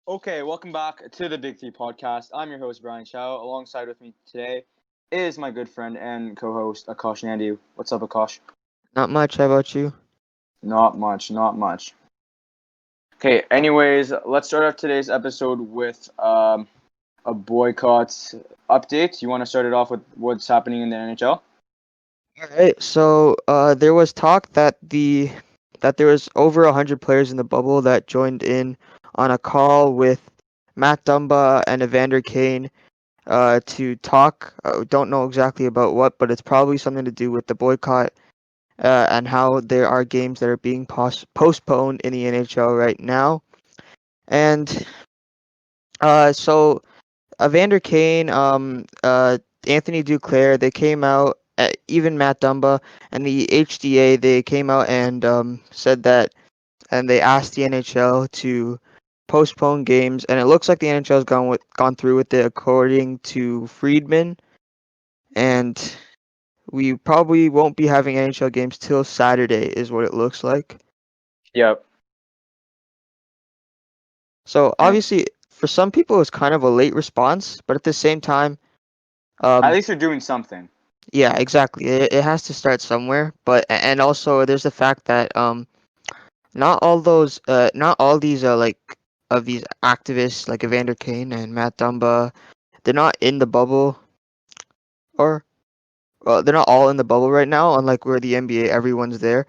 Okay, welcome back to the Big Three Podcast. I'm your host, Brian Chow. Alongside with me today is my good friend and co-host, Akash Nandi. What's up, Akash? Not much. How about you? Not much. Okay, anyways, let's start off today's episode with a boycott update. You want to start it off with what's happening in the NHL? All right. So, there was talk that there was over 100 players in the bubble that joined in on a call with Matt Dumba and Evander Kane, to talk. Don't know exactly about what, but it's probably something to do with the boycott, and how there are games that are being postponed in the NHL right now. And so Evander Kane, Anthony Duclair, they came out, even Matt Dumba and the HDA, they came out and said that, and they asked the NHL to postpone games, and it looks like the NHL has gone through with it, according to Friedman, and we probably won't be having NHL games till Saturday, is what it looks like. Yep. So And obviously, for some people, it's kind of a late response, but at the same time, at um, least they're doing something. yeah, exactly. It has to start somewhere, but and also there's the fact that not all these like of these activists like Evander Kane and Matt Dumba, they're not in the bubble, or well, they're not all in the bubble right now, unlike where the NBA everyone's there.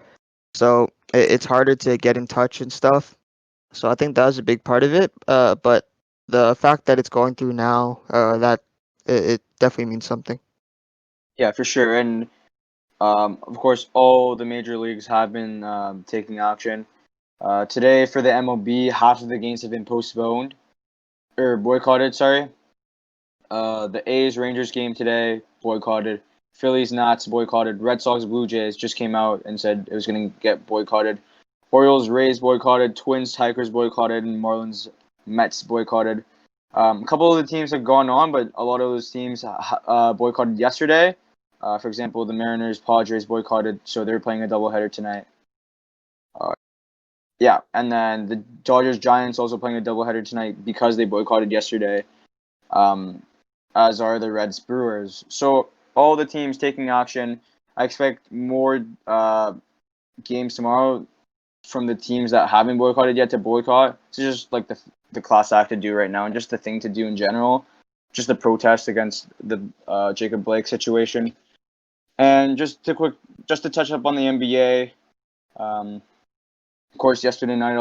So it's harder to get in touch and stuff. So I think that was a big part of it. But the fact that it's going through now, that it definitely means something. Yeah, for sure. And of course, all the major leagues have been taking action. Today for the MLB, half of the games have been postponed or boycotted. Sorry. The A's Rangers game today boycotted. Phillies Nats boycotted. Red Sox Blue Jays just came out and said it was going to get boycotted. Orioles Rays boycotted. Twins Tigers boycotted, and Marlins Mets boycotted. A couple of the teams have gone on, but a lot of those teams boycotted yesterday. For example, the Mariners Padres boycotted, so they're playing a doubleheader tonight. Yeah, and then the Dodgers Giants also playing a doubleheader tonight because they boycotted yesterday. As are the Reds Brewers. So all the teams taking action. I expect more games tomorrow from the teams that haven't boycotted yet to boycott. It's just like the class act to do right now, and just the thing to do in general. Just the protest against the Jacob Blake situation, and just to touch up on the NBA. Of course, yesterday night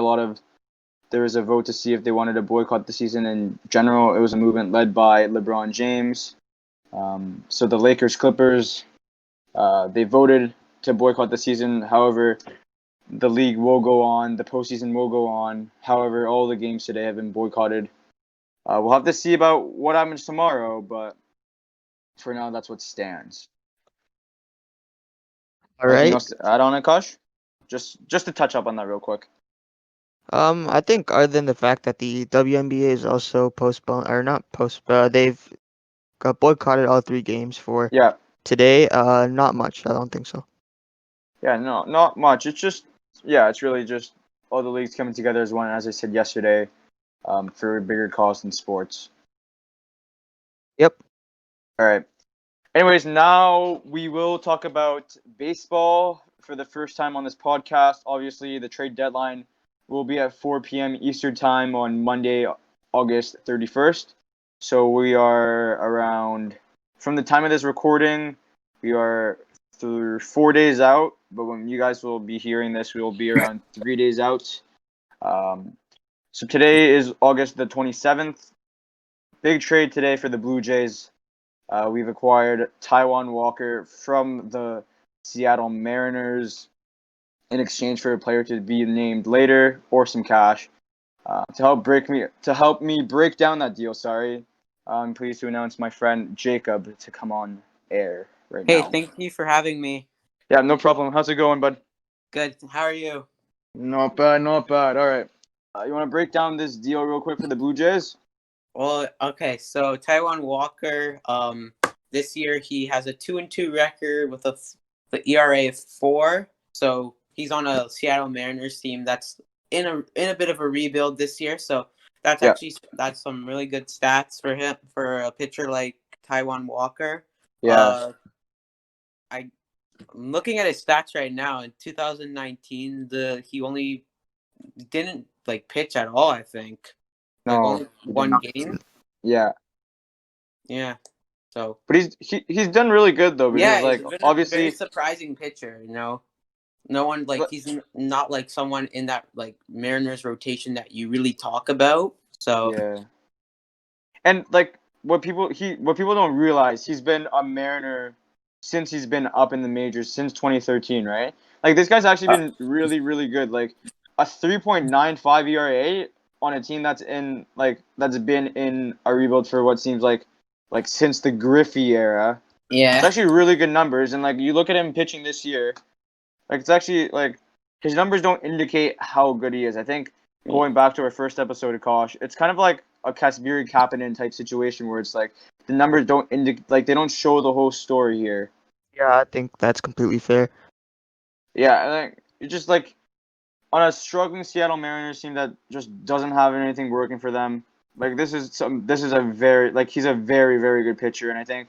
there was a vote to see if they wanted to boycott the season in general. It was a movement led by LeBron James. So the Lakers Clippers, they voted to boycott the season. However, the league will go on. The postseason will go on. However, all the games today have been boycotted. We'll have to see about what happens tomorrow, but for now, that's what stands. All Anything right. else to add on, Akash? Just to touch up on that real quick. I think other than the fact that the WNBA is also postponed or not they've got boycotted all three games for Yeah, today. Not much. I don't think so. yeah, no, not much. It's really just all the leagues coming together as one. As I said yesterday, for a bigger cause in sports. Yep. All right. Anyways, now we will talk about baseball for the first time on this podcast. Obviously, the trade deadline will be at 4 p.m. Eastern Time on Monday, August 31st. So we are around, from the time of this recording, we are through 4 days out. But when you guys will be hearing this, we will be around 3 days out. So today is August the 27th. Big trade today for the Blue Jays. We've acquired Taijuan Walker from the Seattle Mariners in exchange for a player to be named later or some cash. To help me break down that deal, I'm pleased to announce my friend Jacob to come on air right Hey, now. thank you for having me. Yeah, no problem. How's it going, bud? Good. How are you? Not bad, not bad. All right. You want to break down this deal real quick for the Blue Jays? Well, okay. So Taijuan Walker, this year he has a 2-2 record with the ERA of 4. So he's on a Seattle Mariners team that's in a bit of a rebuild this year. So that's some really good stats for him, for a pitcher like Taijuan Walker. Yeah. I'm looking at his stats right now. In 2019, he only didn't pitch at all, I think. No, only one game. Yeah. Yeah. So, but he's done really good though, because he's been obviously a very surprising pitcher. No one he's not someone in that Mariners rotation that you really talk about. So yeah. And what people don't realize, he's been a Mariner since he's been up in the majors since 2013, right? This guy's actually been really, really good. A 3.95 ERA on a team that's been in a rebuild for what seems like since the Griffey era. yeah, It's actually really good numbers, and you look at him pitching this year, it's actually his numbers don't indicate how good he is. I think going back to our first episode of Kosh, it's kind of like a Kasperi Kapanen type situation where it's the numbers don't indicate, they don't show the whole story here. Yeah, I think that's completely fair. Yeah, and it's just on a struggling Seattle Mariners team that just doesn't have anything working for them. This is a very he's a very, very good pitcher, and I think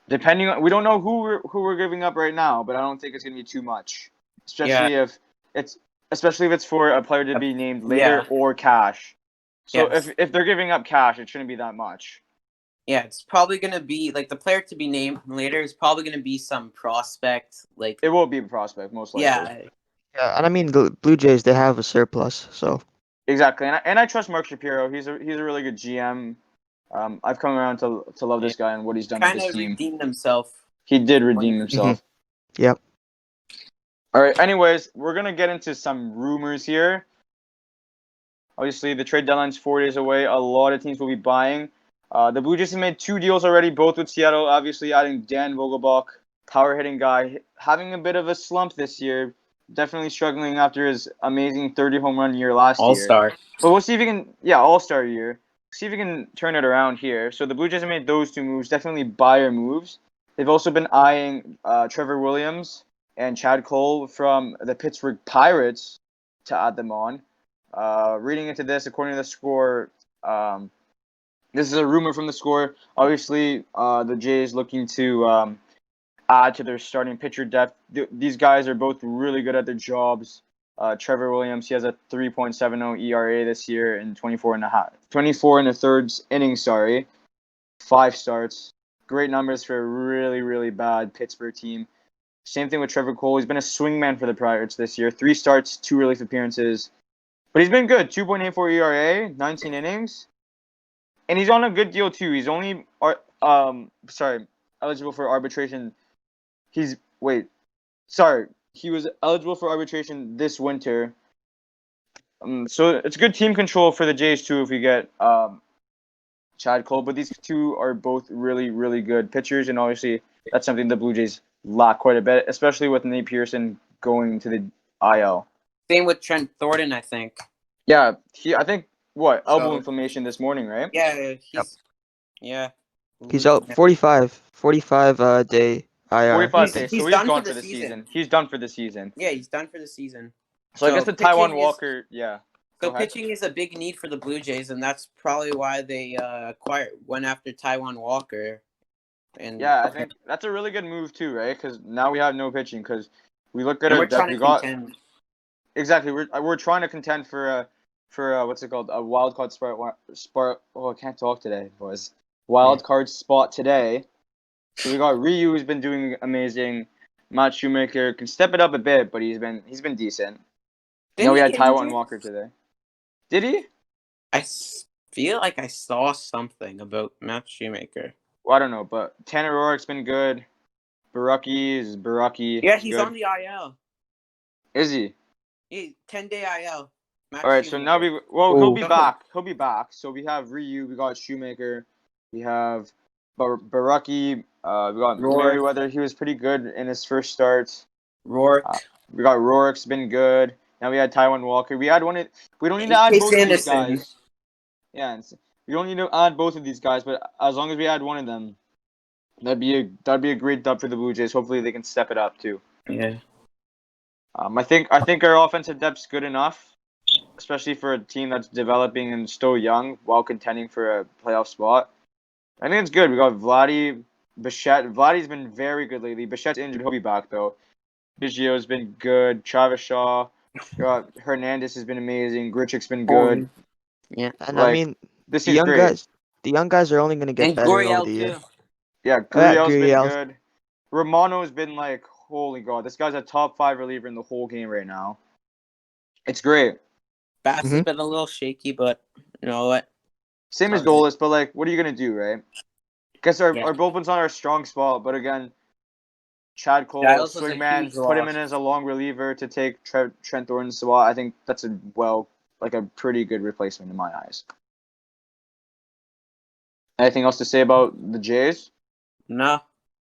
depending on, we don't know who we're giving up right now, but I don't think it's gonna be too much, especially if it's for a player to be named later or cash. So if they're giving up cash, it shouldn't be that much. Yeah, it's probably gonna be the player to be named later is probably gonna be some prospect. It will be a prospect, most likely. Yeah, and I mean the Blue Jays, they have a surplus, so exactly. And I trust Mark Shapiro. He's a really good GM. I've come around to love this guy and what he's done with this team. Kind of redeemed himself. He did redeem himself. Yep. All right. Anyways, we're gonna get into some rumors here. Obviously, the trade deadline's 4 days away. A lot of teams will be buying. The Blue Jays have made 2 deals already, both with Seattle. Obviously, adding Dan Vogelbach, power hitting guy, having a bit of a slump this year. Definitely struggling after his amazing 30 home run year last year. All-star. But we'll see if he can. Yeah, all-star year. See if he can turn it around here. So the Blue Jays have made those 2 moves. Definitely buyer moves. They've also been eyeing Trevor Williams and Chad Cole from the Pittsburgh Pirates to add them on. Reading into this, according to the Score, this is a rumor from the Score. Obviously, the Jays looking to add to their starting pitcher depth. These guys are both really good at their jobs. Trevor Williams, he has a 3.70 ERA this year in 24 and a third innings, 5 starts. Great numbers for a really, really bad Pittsburgh team. Same thing with Trevor Cole. He's been a swingman for the Pirates this year. 3 starts, 2 relief appearances. But he's been good. 2.84 ERA, 19 innings. And he's on a good deal, too. He's only eligible for arbitration. He was eligible for arbitration this winter. So it's good team control for the Jays, too, if we get Chad Cole. But these 2 are both really, really good pitchers. And obviously, that's something the Blue Jays lack quite a bit, especially with Nate Pearson going to the IL. Same with Trent Thornton, I think. Yeah, I think elbow inflammation this morning, right? Yeah, he's out 45 day IR. 45 days, so he's gone for the season. He's done for the season. Yeah, he's done for the season. So I guess the Taijuan Walker, So pitching is a big need for the Blue Jays, and that's probably why they went after Taijuan Walker. And I think that's a really good move too, right? Because now we have no pitching. Because we look at our depth, we got contend. Exactly. We're trying to contend for what's it called, a wild card spot. Oh, I can't talk today, boys. Wild card spot today. So we got Ryu, who's been doing amazing. Matt Shoemaker can step it up a bit, but he's been decent. We had Taijuan Walker today. Did he? I feel like I saw something about Matt Shoemaker. Well, I don't know, but Tanner Roark's been good. Barucki is Barucki. Yeah, he's on the IL. Is he? 10-day IL. All right, so now he'll be back. He'll be back. So we have Ryu, we got Shoemaker, we have Barucki, we got Merriweather. He was pretty good in his first start. Roark. We got Roark's been good. Now we had Taijuan Walker. We don't need to add both of these guys. Yeah, we don't need to add both of these guys, but as long as we add one of them, That'd be a great dub for the Blue Jays. Hopefully they can step it up too. Yeah. I think our offensive depth's good enough, especially for a team that's developing and still young while contending for a playoff spot. I think it's good. We got Bichette. Vladdy's been very good lately. Bichette's injured. He'll be back though. Biggio's been good. Travis Shaw. Hernandez has been amazing. Grichuk's been good. Yeah. And I Like, mean, this the seems young great. guys, the young guys are only going to get And better over Guriel the year. too. Yeah, Oh, yeah, Gurriel's been Gurriel. good. Romano's been like, holy god, this guy's a top 5 reliever in the whole game right now. It's great. Bass has Mhm. been a little shaky, but you know what? Same as Sorry. Dolis, but like, what are you gonna do, right? Guess our bullpen's not our strong spot, but again, Chad Cole, Giles was a swingman, huge put him loss. in as a long reliever to take Trent Thornton's spot. I think that's a pretty good replacement in my eyes. Anything else to say about the Jays? No,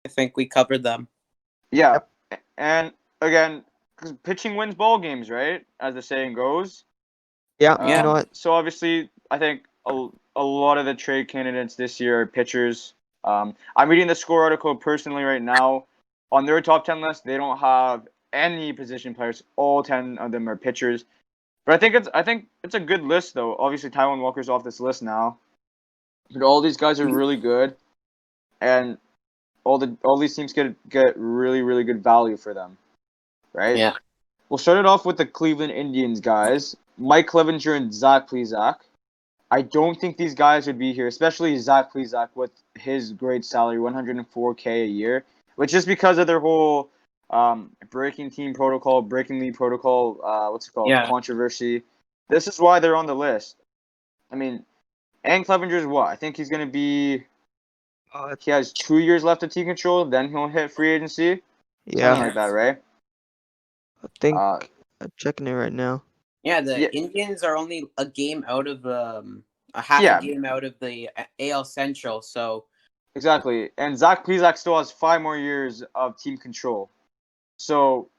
I think we covered them. Yeah, and again, 'cause pitching wins ball games, right? As the saying goes. Yeah, Yeah. you know what? So obviously, I think a lot of the trade candidates this year are pitchers. I'm reading the score article personally right now. On their top 10 list, they don't have any position players. All 10 of them are pitchers. But I think it's a good list though. Obviously, Taiwan Walker's off this list now. But all these guys are really good, and all these teams get really really good value for them, right? Yeah. We'll start it off with the Cleveland Indians guys. Mike Clevenger and Zach Plesac. I don't think these guys would be here, especially Zach Plesac with his great salary, $104K a year, which is because of their whole breaking league protocol, what's it called, Yeah. controversy. This is why they're on the list. I mean, and Clevenger's what? I think he's going to be, he has 2 years left of team control, then he'll hit free agency. Yeah, Something like that, right? I think Uh, I'm checking it right now. Yeah, the yeah, Indians are only a game out of a half Yeah. a game out of the AL Central, so exactly. And Zach Plesac still has 5 more years of team control. So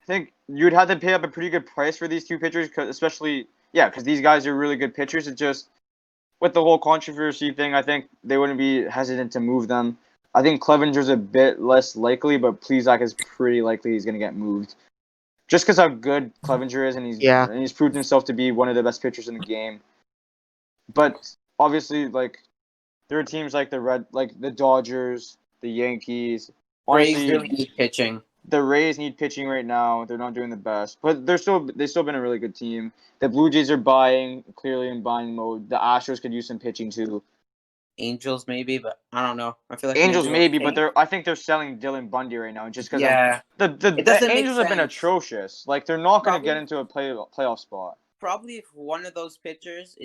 I think you'd have to pay up a pretty good price for these two pitchers, because these guys are really good pitchers. It's just with the whole controversy thing, I think they wouldn't be hesitant to move them. I think Clevenger's a bit less likely, but Plesac is pretty likely he's going to get moved. Just because how good Clevenger is, and he's proved himself to be one of the best pitchers in the game. But obviously, like, there are teams like the Dodgers, the Yankees. Rays Honestly, really need pitching. the Rays need pitching right now. They're not doing the best, but they've still been a really good team. The Blue Jays are clearly in buying mode. The Astros could use some pitching too. Angels maybe, but I don't know. I feel like Angels maybe maybe, but I think they're selling Dylan Bundy right now just because yeah. It the doesn't make Angels have been sense. atrocious. Like, they're not going to Probably- get into a playoff spot. Probably if one of those pitchers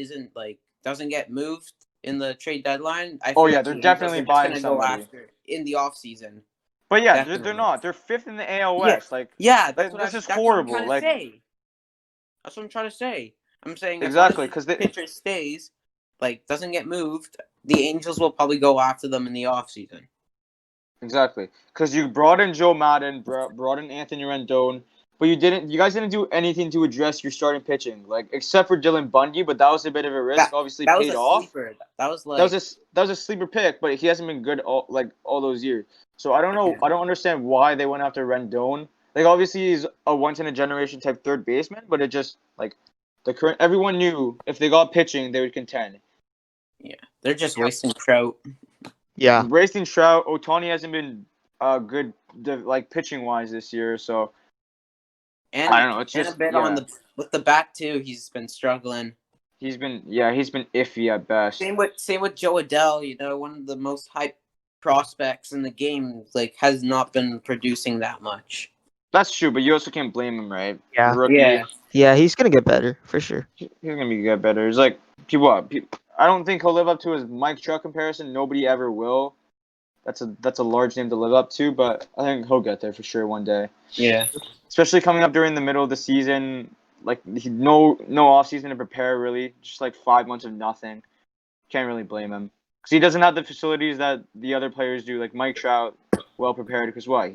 doesn't get moved in the trade deadline, I Oh, feel yeah, like they're the definitely Angels are buying just gonna go somebody. after in the offseason. But yeah, they're Definitely. not. They're 5th in the AL West. Yeah, that's this is what horrible. I'm trying to say. That's what I'm trying to say. I'm saying Exactly, if 'cause one of the pitchers stays, doesn't get moved, the Angels will probably go after them in the offseason. Exactly, because you brought in Joe Madden, brought in Anthony Rendon, but you guys didn't do anything to address your starting pitching, like, except for Dylan Bundy, but that was a bit of a risk. Obviously, that was paid a off. sleeper. That was That was a sleeper pick, but he hasn't been good all those years. So I don't know. I don't understand why they went after Rendon. Like, obviously he's a once in a generation type third baseman, but it just like everyone knew if they got pitching they would contend. Yeah, they're just wasting Trout. Yeah, Racing Trout, Otani hasn't been good pitching wise this year, so And I don't know. It's and just a bit on with the bat too. He's been struggling. he's been iffy at best. Same with Joe Adele. You know, one of the most hyped prospects in the game, has not been producing that much. That's true, but you also can't blame him, right? Yeah. Rookie. yeah, he's gonna get better for sure. He's gonna get better. It's like I don't think he'll live up to his Mike Trout comparison. Nobody ever will. That's a large name to live up to, but I think he'll get there for sure one day. Yeah. Especially coming up during the middle of the season, like no off season to prepare really, just like 5 months of nothing. Can't really blame him because he doesn't have the facilities that the other players do. Like Mike Trout, well prepared because why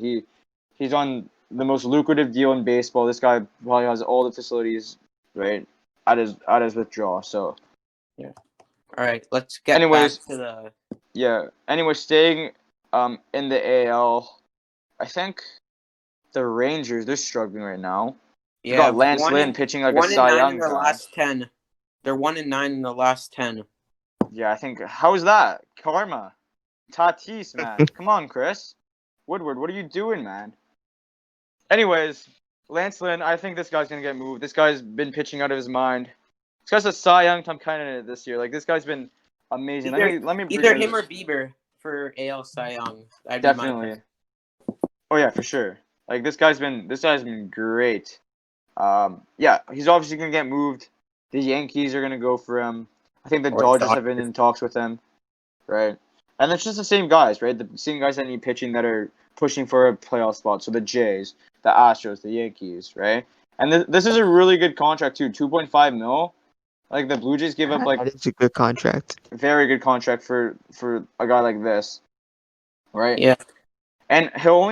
he's on the most lucrative deal in baseball. This guy probably has all the facilities right at his withdrawal. So Yeah. All right, let's get Anyways, back to the. yeah. Anyway, staying In the AL, I think the Rangers, they're struggling right now. You Yeah, got Lance Lynn pitching like a 1 and Cy 9 in Young their guy. last 10. They're 1 and 9 in the last 10. Yeah, I think. How's that? Karma. Tatis, man. Come on, Chris. Woodward, what are you doing, man? Anyways, Lance Lynn, I think this guy's going to get moved. This guy's been pitching out of his mind. This guy's a Cy Young type candidate this year. Like, this guy's been amazing. Let me bring Either this- him or Bieber for AL Cy Young. That'd be my Definitely. pick. Oh, yeah, for sure. Like, this guy's been great. Yeah, he's obviously going to get moved. The Yankees are going to go for him. I think the Or Dodgers have Dodgers. been in talks with him, right? And it's just the same guys, right? The same guys that need pitching that are pushing for a playoff spot. So the Jays, the Astros, the Yankees, right? And this is a really good contract too, 2.5 mil. Like the Blue Jays give up like That is a good contract. very good contract for a guy like this, right? Yeah. And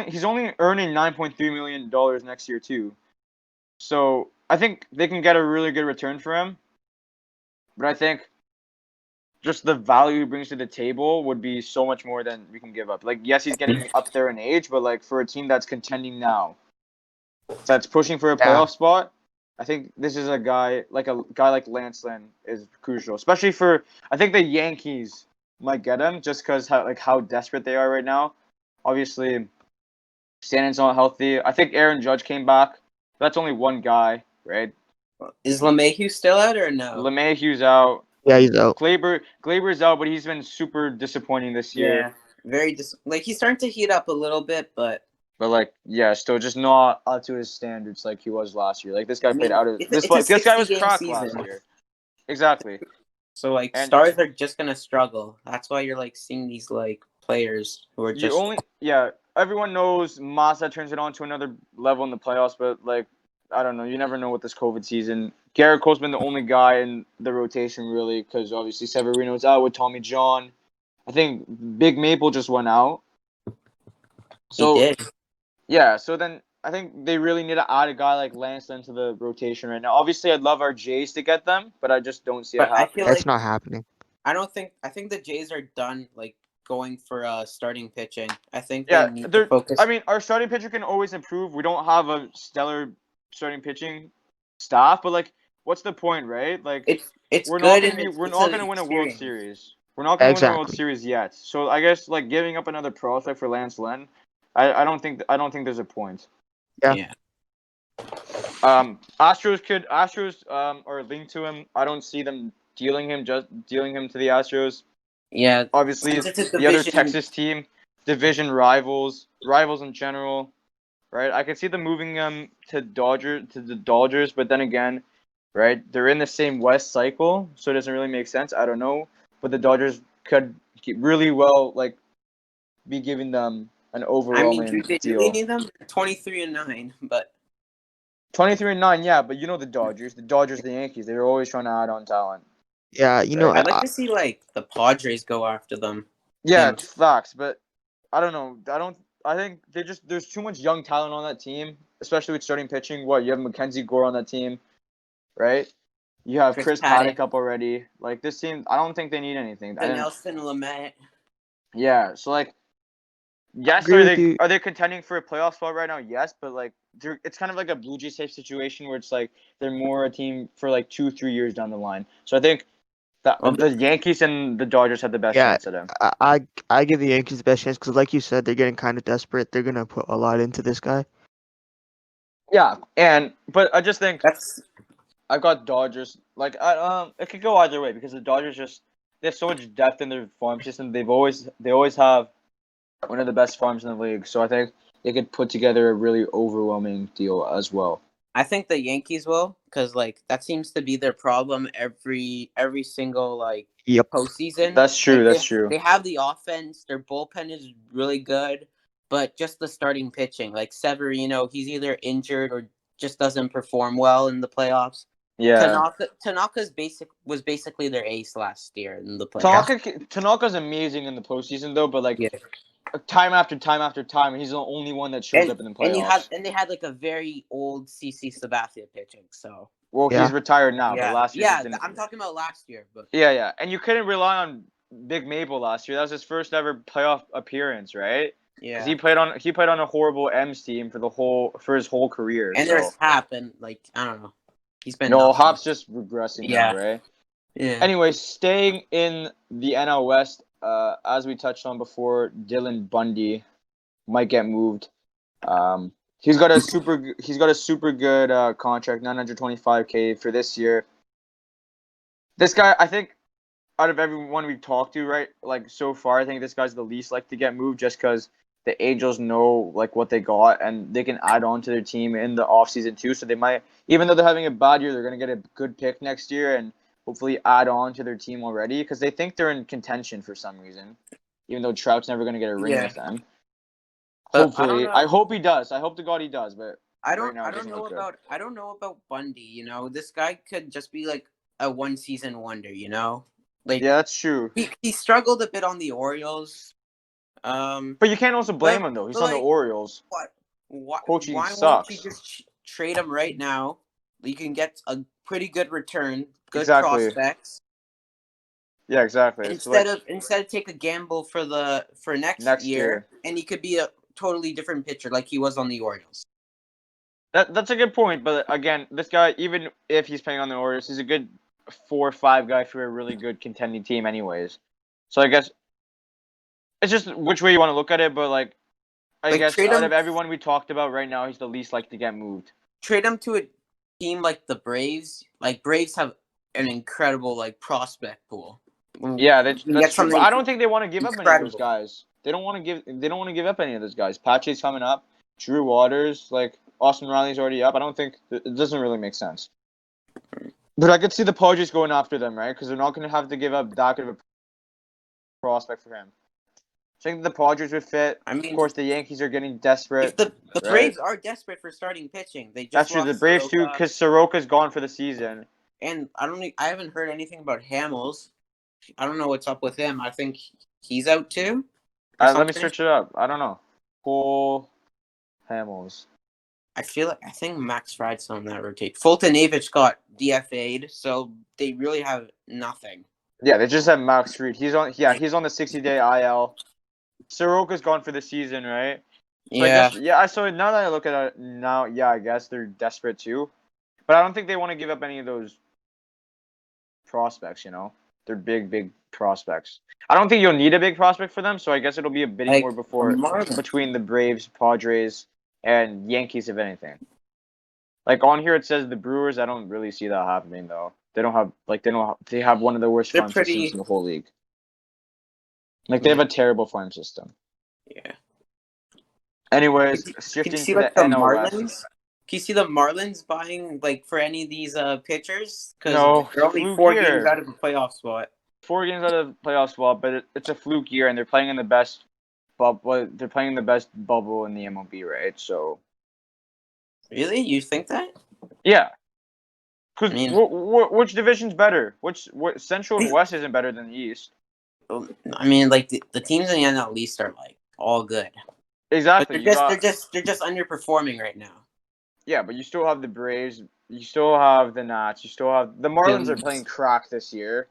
he's only earning $9.3 million next year too. So I think they can get a really good return for him. But I think just the value he brings to the table would be so much more than we can give up. Like, yes, he's getting up there in age, but like for a team that's contending now, that's pushing for a playoff spot, I think this is a guy like Lance Lynn is crucial, especially for. I think the Yankees might get him just because how desperate they are right now. Obviously, Stannon's not healthy. I think Aaron Judge came back. That's only one guy, right? Is LeMahieu still out or no? LeMahieu's out. Yeah, he's out. Glaber's out, but he's been super disappointing this year. Very he's starting to heat up a little bit, but like, yeah, still just not up to his standards like he was last year. Like this guy played out of it's this guy was 60-game cracked season. last year. Exactly. So like And stars are just gonna struggle. That's why you're like seeing these like players who are just everyone knows Massa turns it on to another level in the playoffs, but like I don't know, you never know with this COVID season. Garrett Cole's been the only guy in the rotation really, because obviously Severino's out with Tommy John. I think Big Maple just went out. So he did. yeah, so then I think they really need to add a guy like Lance Lynn to the rotation right now. Obviously, I'd love our Jays to get them, but I just don't see it But I happening. feel That's like not happening. I think the Jays are done like going for starting pitching. I think Yeah, they need to focus. I mean, our starting pitcher can always improve. We don't have a stellar starting pitching staff, but like, what's the point, right? Like, it's we're good. not gonna win a World experience. Series. We're not gonna win a World Exactly. Series yet. So I guess like giving up another prospect for Lance Lynn, I don't think there's a point. Yeah. Astros are linked to him. I don't see them dealing him to the Astros. Yeah. Obviously, Since it's a the other division- Texas team, division rivals in general, right? I could see them moving them to the Dodgers, but then again, right? They're in the same West cycle, so it doesn't really make sense. I don't know, but the Dodgers could really well like be giving them an overwhelming do they deal. really need them? 23-9, but 23-9, yeah, but you know the Dodgers, the Yankees, they were always trying to add on talent. Yeah, you know, I'd like to see like the Padres go after them. Yeah, And- it's facts, but I don't know. I think there's too much young talent on that team, especially with starting pitching. What, you have Mackenzie Gore on that team, right? You have Chris Paddock up already. Like this team, I don't think they need anything. Nelson Lamet. Yeah, so like, yes, agree with you. are they contending for a playoff spot right now? Yes, but like it's kind of like a Blue Jays type situation where it's like they're more a team for like 2-3 years down the line. So I think the Yankees and the Dodgers have the best chance at him. I give the Yankees the best chance because, like you said, they're getting kind of desperate. They're gonna put a lot into this guy. Yeah, but I just think I've got Dodgers. Like it could go either way because the Dodgers they have so much depth in their farm system. They always have one of the best farms in the league. So I think they could put together a really overwhelming deal as well. I think the Yankees will, because like that seems to be their problem every single like postseason. That's true. Like, that's true. They have the offense. Their bullpen is really good, but just the starting pitching, like Severino, he's either injured or just doesn't perform well in the playoffs. Yeah. Was basically their ace last year in the playoffs. Tanaka's amazing in the postseason though, but like time after time after time, he's the only one that shows up in the playoffs. And they had like a very old CC Sabathia pitching. So he's retired now. But last year, I'm talking about last year. But yeah, and you couldn't rely on Big Maple last year. That was his first ever playoff appearance, right? Because Yeah. he played on a horrible M's team for his whole career. And so. there's Hap, and like I don't know, he's been No, nothing. Hop's just regressing Yeah. now, right? Yeah. Anyway, staying in the NL West, as we touched on before, Dylan Bundy might get moved. He's got a super good contract, $925K for this year. This guy, I think, out of everyone we've talked to, right, like so far, I think this guy's the least like to get moved just because the Angels know like what they got and they can add on to their team in the offseason too. So they might, even though they're having a bad year, they're gonna get a good pick next year and hopefully add on to their team already because they think they're in contention for some reason, even though Trout's never gonna get a ring Yeah. with them. But Hopefully, I hope he does. I hope to God he does, but I right now it don't doesn't know look good. about Bundy. You know, this guy could just be like a one season wonder. You know, like Yeah, that's true. he struggled a bit on the Orioles. But you can't also blame him though. He's on the like, Orioles. Coaching why won't you sucks. just trade him right now? You can get a pretty good return, good Exactly. prospects. Yeah, exactly. Instead of take a gamble for next year, year, and he could be a totally different pitcher like he was on the Orioles. that's a good point. But again, this guy, even if he's playing on the Orioles, he's a good 4 or 5 guy for a really good contending team, anyways. So I guess it's just which way you want to look at it. But like, I guess out of everyone we talked about right now, he's the least likely to get moved. Trade him to a team like the Braves. Like Braves have an incredible like prospect pool. Yeah, that's true. But I don't think they want to give up any of those guys. They don't want to give up any of those guys. Pache's coming up, Drew Waters, like Austin Riley's already up. I don't think it doesn't really make sense. But I could see the Padres going after them, right? Because they're not going to have to give up that good of a prospect for him. So I think the Padres would fit. I mean, of course, the Yankees are getting desperate. The Braves are desperate for starting pitching. They just that's true. The Braves too, because Soroka's gone for the season. And I haven't heard anything about Hamels. I don't know what's up with him. I think he's out too. Let me search it up. I don't know. Cole Hamels. I think Max Fried's on that rotate. Fulton Avich got DFA'd, so they really have nothing. Yeah, they just have Max Fried. He's on the 60-day IL. Soroka's gone for the season, right? So Yeah. I saw it now that I look at it now. Yeah, I guess they're desperate too, but I don't think they want to give up any of those prospects. You know, they're big prospects. I don't think you'll need a big prospect for them, so I guess it'll be a bidding war between the Braves, Padres, and Yankees, if anything. Like on here, it says the Brewers. I don't really see that happening though. They have one of the worst farm systems in the whole league. Like they have a terrible farm system. Yeah. Anyways, shifting to the NL West. Can you see the Marlins buying like for any of these pitchers? No, they're only 4 games out of a playoff spot. 4 games out of a playoff spot, but it's a fluke year, and they're playing in the best bubble. They're playing in the best bubble in the MLB, right? So. Really, you think that? Yeah. Because which division's better? Which Central and West isn't better than the East? I mean, like the teams in the NL East are like all good. Exactly. They're just underperforming right now. Yeah, but you still have the Braves. You still have the Nats. You still have the Marlins are playing crack this year.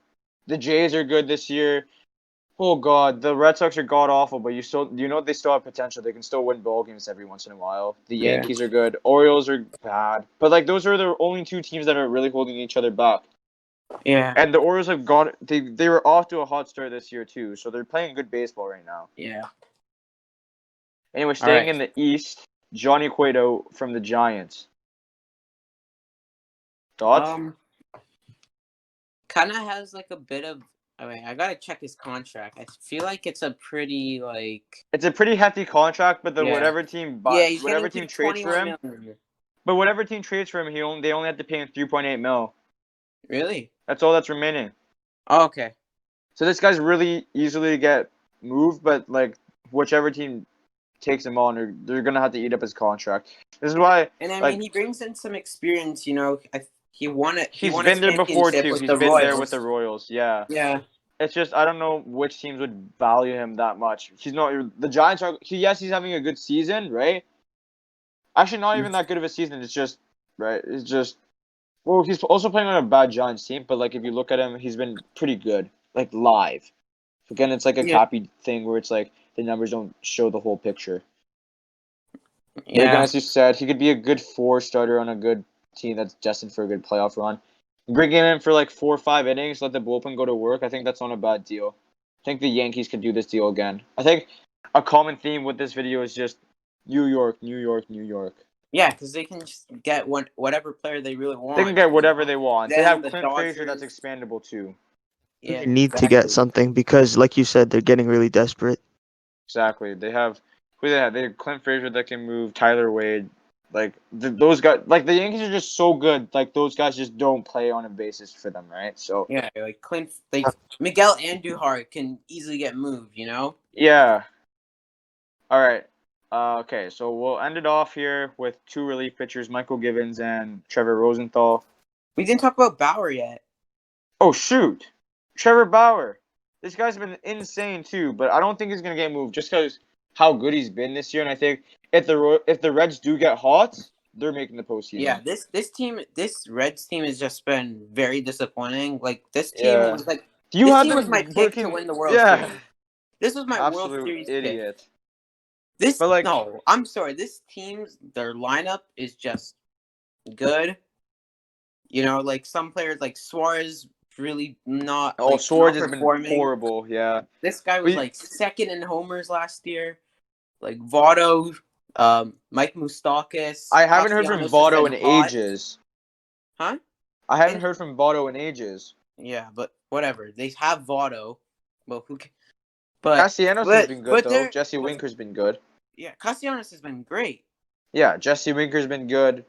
The Jays are good this year. Oh God, the Red Sox are god awful, but they still have potential. They can still win ball games every once in a while. The Yankees are good. Orioles are bad, but like those are the only 2 teams that are really holding each other back. Yeah. And the Orioles have got they were off to a hot start this year too, so they're playing good baseball right now. Yeah. Anyway, staying in the East, Johnny Cueto from the Giants. Thoughts? Kind of has like a bit of. I mean, I gotta check his contract. I feel like it's a pretty like. It's a pretty hefty contract, but whatever team whatever team trades for him. But whatever team trades for him, they only have to pay him $3.8 million. Really? That's all that's remaining. Oh, okay. So this guy's really easily to get moved, but like whichever team takes him on, they're gonna have to eat up his contract. This is why. And I mean, he brings in some experience. You know, he won it. He's been there before too. He's been there with the Royals. Yeah. Yeah. It's just I don't know which teams would value him that much. He's not. The Giants are. Yes, he's having a good season, right? Actually, not even that good of a season. It's just right. It's just. Well, he's also playing on a bad Giants team, but like if you look at him, he's been pretty good, like live. Again, it's like a Yeah. copy thing where it's like the numbers don't show the whole picture. But again, Yeah. as you said, he could be a good 4 starter on a good team that's destined for a good playoff run. Bring him in for like 4 or 5 innings, let the bullpen go to work. I think that's not a bad deal. I think the Yankees could do this deal again. I think a common theme with this video is just New York, New York, New York. Yeah, because they can just get whatever player they really want. They can get whatever they want. They Them, have the Clint Frazier that's Dodgers. expandable too. Yeah, They need to get something because, like you said, they're getting really desperate. Exactly. They have who they have. They have Clint Frazier that can move. Tyler Wade. Like those guys. Like the Yankees are just so good. Like those guys just don't play on a basis for them, right? So Yeah, like Miguel Andujar can easily get moved. yeah. All right. Okay, so we'll end it off here with 2 relief pitchers, Michael Givens and Trevor Rosenthal. We didn't talk about Bauer yet. Oh shoot, Trevor Bauer. This guy's been insane too, but I don't think he's gonna get moved just because how good he's been this year. And I think if the Reds do get hot, they're making the postseason. Yeah, this Reds team has just been very disappointing. Like this team Yeah. was like You this have team them was my pick working. to win the World Yeah, Series. This was my World absolute Series pick. idiot. But like, No, I'm sorry. This team's their lineup is just good. Like some players like Suarez really not. oh, Like, Swords not has been performing. horrible. Yeah, This guy was like second in homers last year. Like Votto, Mike Moustakas. I haven't heard from Castellanos has Votto in been hot. ages. Huh? I haven't heard from Votto in ages. Yeah, but whatever. They have Votto, but who? But Castellanos has been good though. they're- Jesse Winker's been good. Yeah, Castellanos has been great. Yeah, Jesse Winker's been good.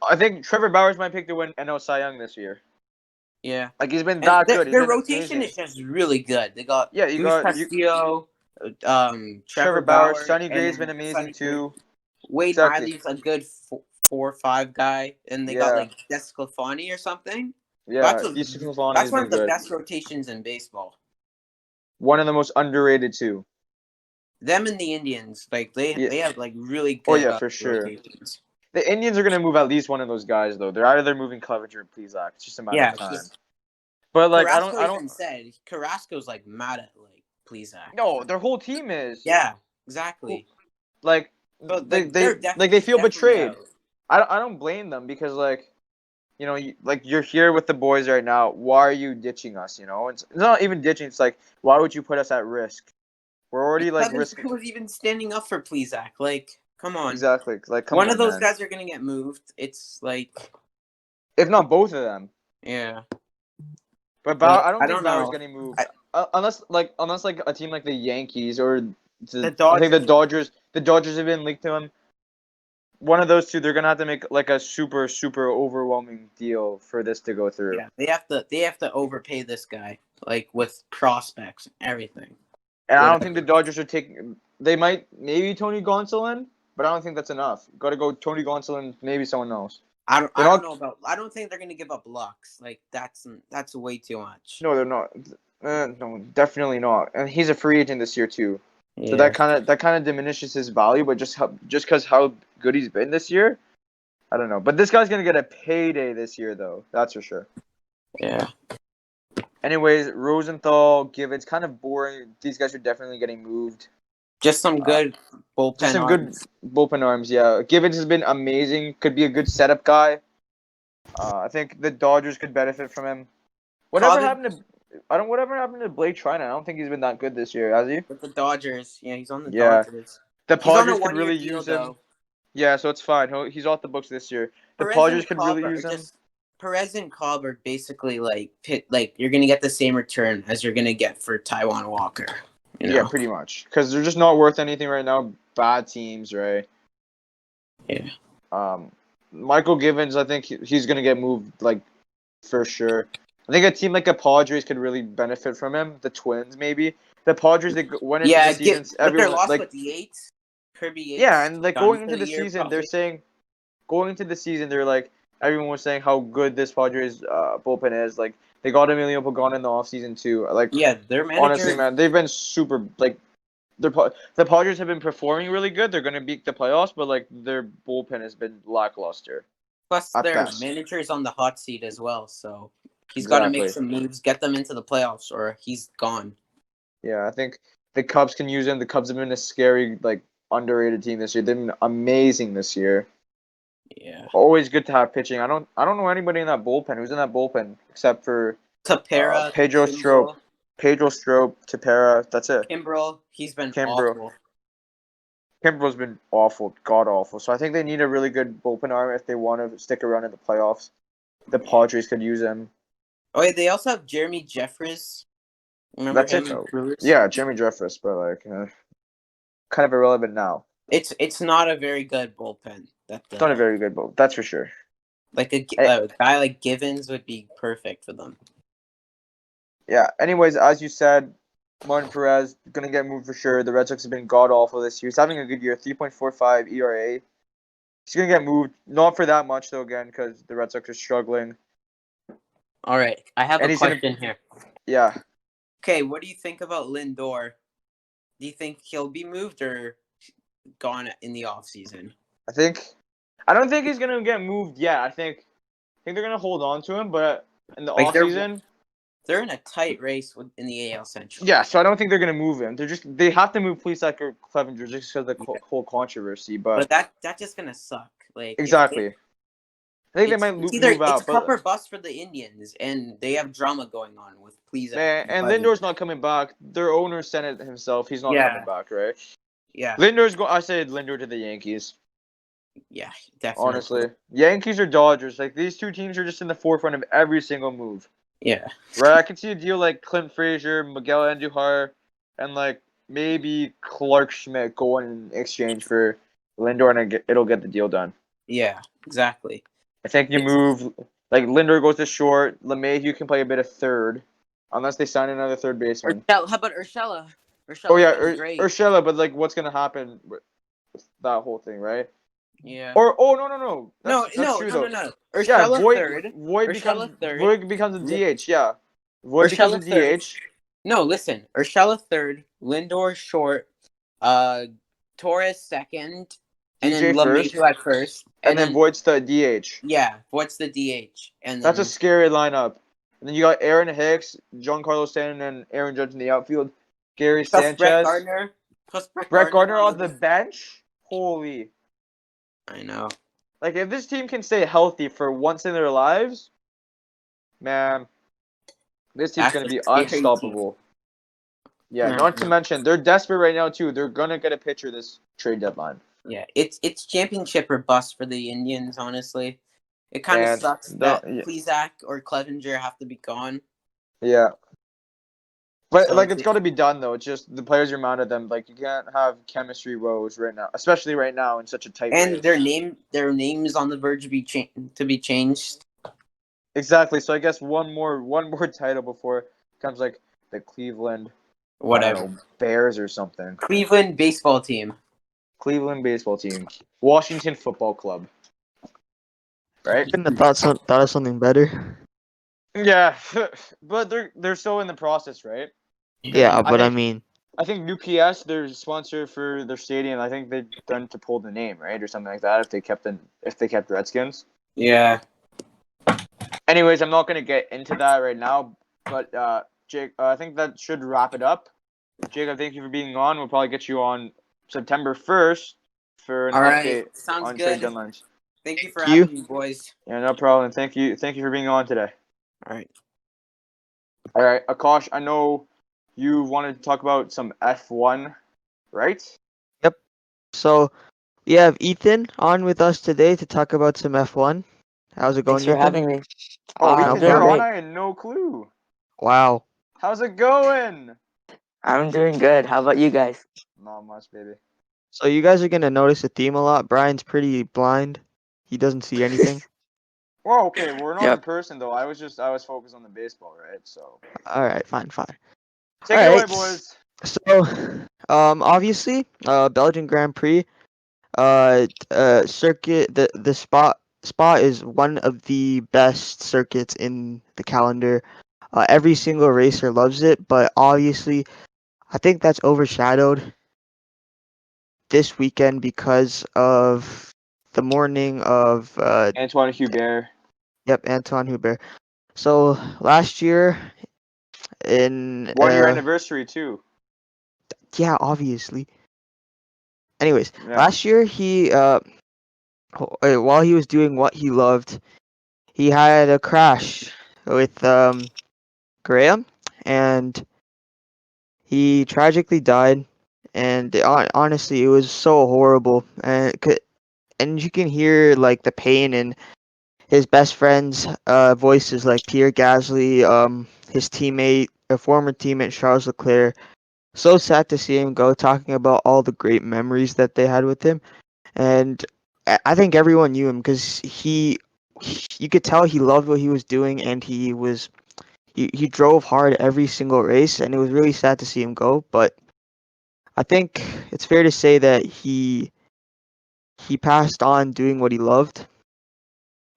I think Trevor Bauer's my pick to win NL Cy Young this year. Yeah, Like he's been and that good. He's their been rotation amazing. is just really good. They got Yeah, you Luis got Castillo, Trevor Bauer. Bauer, Sonny and Gray's then been amazing Sonny Gray. too. Wade Exactly. Miley's a good 4 or 5 guy, and they got like Desclafani or something. Yeah, That's Desclafani one of the good. best rotations in baseball. One of the most underrated too. Them and the Indians, like they have like really good. Oh yeah, for sure. Rotations. The Indians are gonna move at least one of those guys though. They're either moving Clevenger or Plesac. It's just a matter of time. But like Carrasco I don't. even said Carrasco's like mad at like Plesac. No, their whole team is. Yeah, exactly. Like But they feel betrayed. out. I don't blame them because like, you're here with the boys right now. Why are you ditching us? It's not even ditching. It's like why would you put us at risk? We're already like risking. Who was even standing up for Plesac? Like, come on. Exactly. Like come One on, of those man. guys are gonna get moved. It's like, if not both of them. yeah. But Bauer, I don't I think don't Bauer's know. getting moved unless a team like the Yankees or The I think the Dodgers. Dodgers have been linked to him. One of those two, they're gonna have to make like a super overwhelming deal for this to go through. Yeah, they have to overpay this guy, like with prospects and everything. And I don't think the Dodgers are taking. They might maybe Tony Gonsolin, but I don't think that's enough. Got to go Tony Gonsolin, maybe someone else. I don't know about. I don't think they're gonna give up Lux. Like that's way too much. No, they're not. No, definitely not. And he's a free agent this year too. Yeah. So that kind of diminishes his value. But just because how good he's been this year, I don't know. But this guy's gonna get a payday this year, though. That's for sure. Yeah. Anyways, Rosenthal, Givens, kind of boring. These guys are definitely getting moved. Just some good bullpen. Just some good bullpen arms. Yeah, Givens has been amazing. Could be a good setup guy. I think the Dodgers could benefit from him. Whatever happened to Blake Trinan? I don't think he's been that good this year, has he? With the Dodgers, yeah, he's on the Dodgers. The Padres could really use him. Though. Yeah, so it's fine. He's off the books this year. The Padres could really use him. Perez and Cobb are basically like you're gonna get the same return as you're gonna get for Taijuan Walker. Yeah, pretty much. Because they're just not worth anything right now. Bad teams, right? Yeah. Michael Givens, I think he's gonna get moved like for sure. I think a team like the Padres could really benefit from him. The Twins, maybe. The Padres, they went into the season. Everyone lost with the Yates, Kirby Yates. Yeah, and like going into the season, they're saying, they're like, everyone was saying how good this Padres bullpen is. Like they got Emilio Pagan in the offseason too. Like their manager. Honestly, man, they've been super like. The Padres have been performing really good. They're gonna beat the playoffs, but like their bullpen has been lackluster. Plus, their manager is on the hot seat as well, so he's got to make some moves, get them into the playoffs, or he's gone. Yeah, I think the Cubs can use him. The Cubs have been a scary, like, underrated team this year. They've been amazing this year. Yeah. Always good to have pitching. I don't know anybody in that bullpen. Who's in that bullpen except for Tapera, Pedro Strop, Tapera. That's it. Kimbrel, he's been Kimbrel. awful. Kimbrel's been awful, god awful. So I think they need a really good bullpen arm if they want to stick around in the playoffs. The Padres could use him. Oh, wait, they also have Jeremy Jeffress. Remember That's him it in though. Brewers? Yeah, Jimmy Jeffress, but like kind of irrelevant now. It's not a very good bullpen. It's not a very good bullpen, that's for sure. Like a Eh, guy like Givens would be perfect for them. Yeah. Anyways, as you said, Martin Perez gonna get moved for sure. The Red Sox have been god awful this year. He's having a good year, 3.45 ERA. He's gonna get moved, not for that much though, again, because the Red Sox are struggling. All right, I have And a he's gonna, question here. yeah. Okay, what do you think about Lindor? Do you think he'll be moved or gone in the off season? I don't think he's gonna get moved yet. I think they're gonna hold on to him, but in the Like, off season, they're in a tight race in the AL Central. yeah. So I don't think they're gonna move him. They have to move Plesac or Clevenger just because of the whole controversy. But that's just gonna suck. Like, exactly, I think they might move it's out. cup or But bust for the Indians, and they have drama going on with Plesac. and Lindor's not coming back. Their owner said it himself. He's not coming back, right? Yeah. I said Lindor to the Yankees. Yeah, definitely. Honestly, Yankees or Dodgers, like these two teams are just in the forefront of every single move. Yeah. Right, I can see a deal like Clint Frazier, Miguel Andujar, and like maybe Clark Schmidt going in exchange for Lindor, and it'll get the deal done. Yeah, exactly. I think you move like Lindor goes to short. LeMahieu can play a bit of third, unless they sign another third baseman. How about Urshela? Oh yeah, great. Urshela, but like what's gonna happen with that whole thing, right? Yeah. Or no. That's true though. No. Yeah, Urshela third. Void becomes a DH. Yeah, Void Urshela becomes a DH. No, listen. Urshela third, Lindor short, Torres second, and DJ then first. LeMahieu at first, And then Voigt's the DH. Yeah, Voigt's the DH, and that's a scary lineup. And then you got Aaron Hicks, Giancarlo Stanton, and Aaron Judge in the outfield. Gary Sanchez, Brett Gardner on the bench. Holy! I know. Like if this team can stay healthy for once in their lives, man, this team's gonna be unstoppable. Yeah, not to mention they're desperate right now too. They're gonna get a pitcher this trade deadline. Yeah, it's championship or bust for the Indians. Honestly, it kind of sucks that Plesac or Clevenger have to be gone. Yeah, but so, like it's got to be done though. It's just the players are mad at them. Like you can't have chemistry woes right now, especially right now in such a tight race. And their name is on the verge of to be changed. Exactly. So I guess one more title before it comes like the Cleveland Bears or something. Cleveland baseball team. Washington Football Club. Right? I couldn't have thought of something better. Yeah, but they're still in the process, right? Yeah, but I mean, I think New PS, their sponsor for their stadium, I think they're done to pull the name, right, or something like that. If they kept Redskins. Yeah. Anyways, I'm not gonna get into that right now, but Jake, I think that should wrap it up. Jacob, thank you for being on. We'll probably get you on September 1st for an update on trade deadlines. Thank you for having me, boys. Yeah, no problem. Thank you for being on today. All right, Akash, I know you wanted to talk about some F1, right? Yep. So we have Ethan on with us today to talk about some F1. How's it going, Thanks for having me. Oh, Ethan, you're on? I had no clue. Wow. How's it going? I'm doing good. How about you guys? Not much, baby. So you guys are going to notice a theme a lot. Brian's pretty blind. He doesn't see anything. Well, okay, we're not in person though. I was focused on the baseball, right? So. All right, fine. Take it away, boys. So, obviously, Belgian Grand Prix, circuit. The Spa is one of the best circuits in the calendar. Every single racer loves it, but obviously, I think that's overshadowed this weekend because of the morning of Antoine Hubert. Yep, Antoine Hubert. So last year, in 1 year anniversary too. yeah, obviously. Anyways, Yeah. last year while he was doing what he loved, he had a crash with Graham, and he tragically died. And honestly, it was so horrible, and you can hear like the pain in his best friend's voices, like Pierre Gasly, his teammate, a former teammate Charles Leclerc. So sad to see him go, talking about all the great memories that they had with him. And I think everyone knew him because you could tell he loved what he was doing, and he drove hard every single race, and it was really sad to see him go. But I think it's fair to say that he passed on doing what he loved.